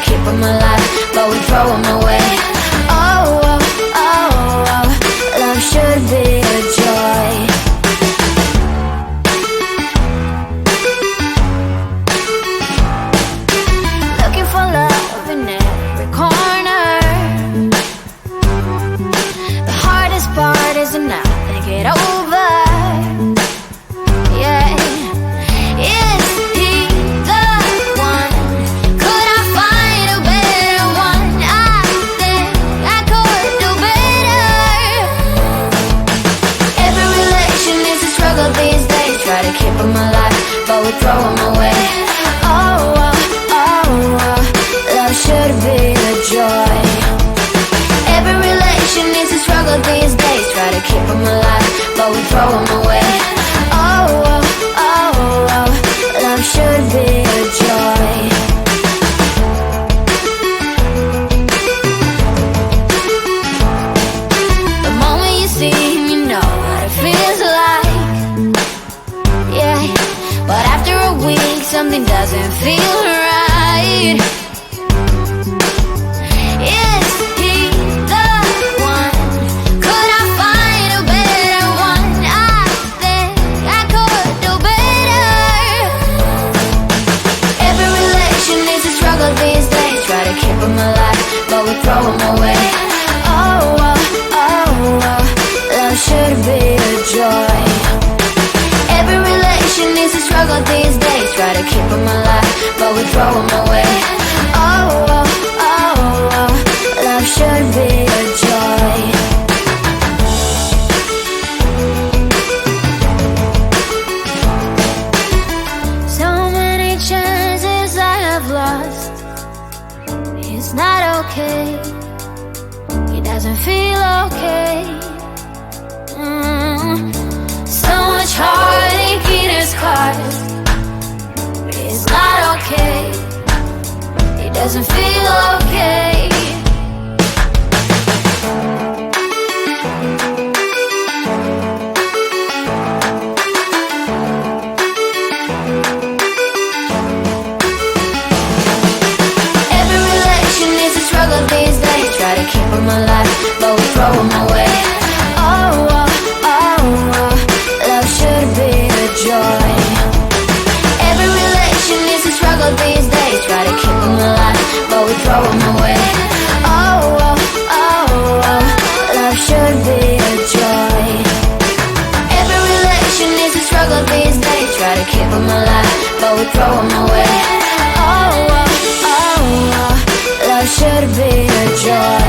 keep them alive, but we throw them away. Oh, oh, oh, oh, love should be a joy. Looking for love in every corner. The hardest part is to not think it over. Yeah. Is he the one? Could I find a better one? I think I could do better. Every relation is a struggle these days. Try to keep them alive, but we throw them away. Oh, oh, oh, oh, love should be a joy. Every relation is a struggle these days. Try to keep them alive, but we throw them away. Oh, oh, oh, oh, love should be a joy. The moment you see him, you know what it feels like. Yeah, but after a week, something doesn't feel right. Is he the one? Could I find a better one? I think I could do better. Every relation is a struggle these days. Try to keep them alive, but we throw them away. Oh, oh, oh, oh, love should be a joy. Every relation is a struggle these days. Try to keep them alive, but we throw them away. Oh, oh, oh, oh, love should be a joy. So many chances I have lost. It's not okay. He doesn't feel okay. So much heartache in his cause. It's not okay. He doesn't feel okay. Every relation is a struggle these days. Try to keep them alive, but we throw them away. Oh, oh, oh, oh, love should be a joy. Every relation is a struggle these days. Try to keep them alive, but we throw them away. Oh, oh, oh, oh, love should be a joy. Every relation is a struggle these days. Try to keep them alive, but we throw them away. Oh, oh, oh, oh, love should be a joy.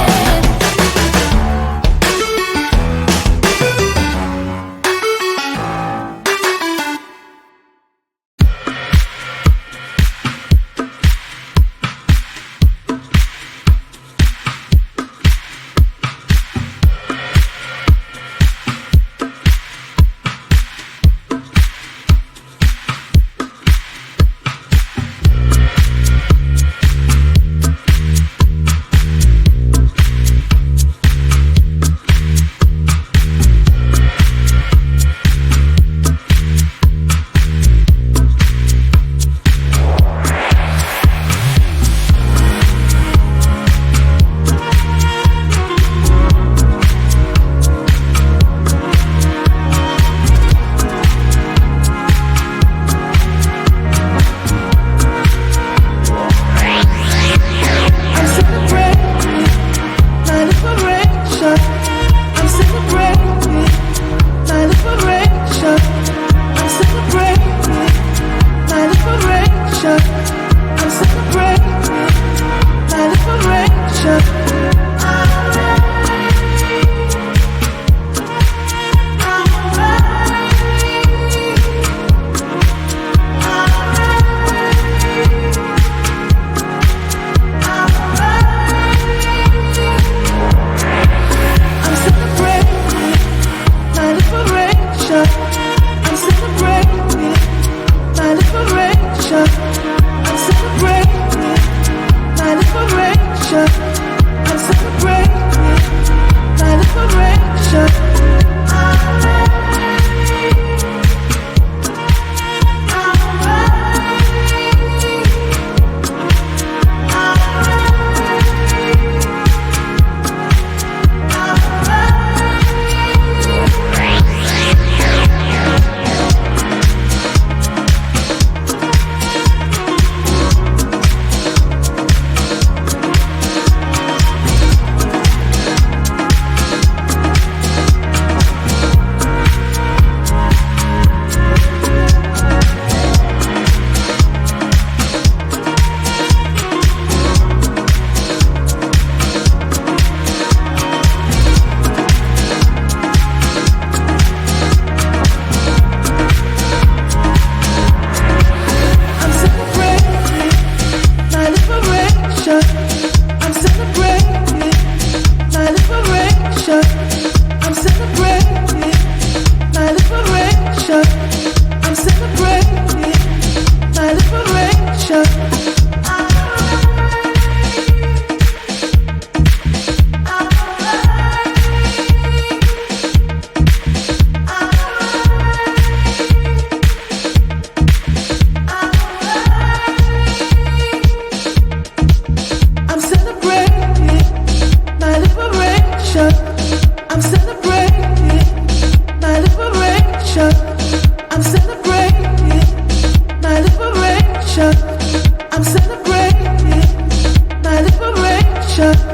I'm celebrating my liberation. I'm celebrating my liberation.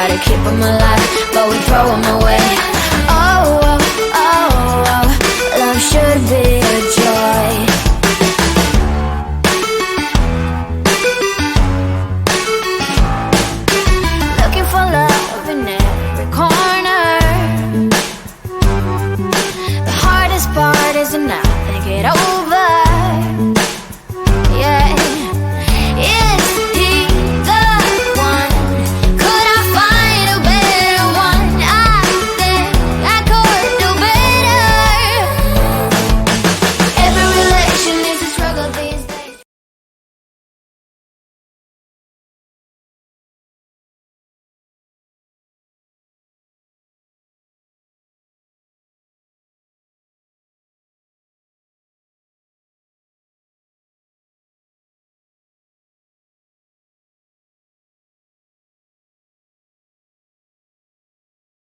to keep them alive, but we throw them away.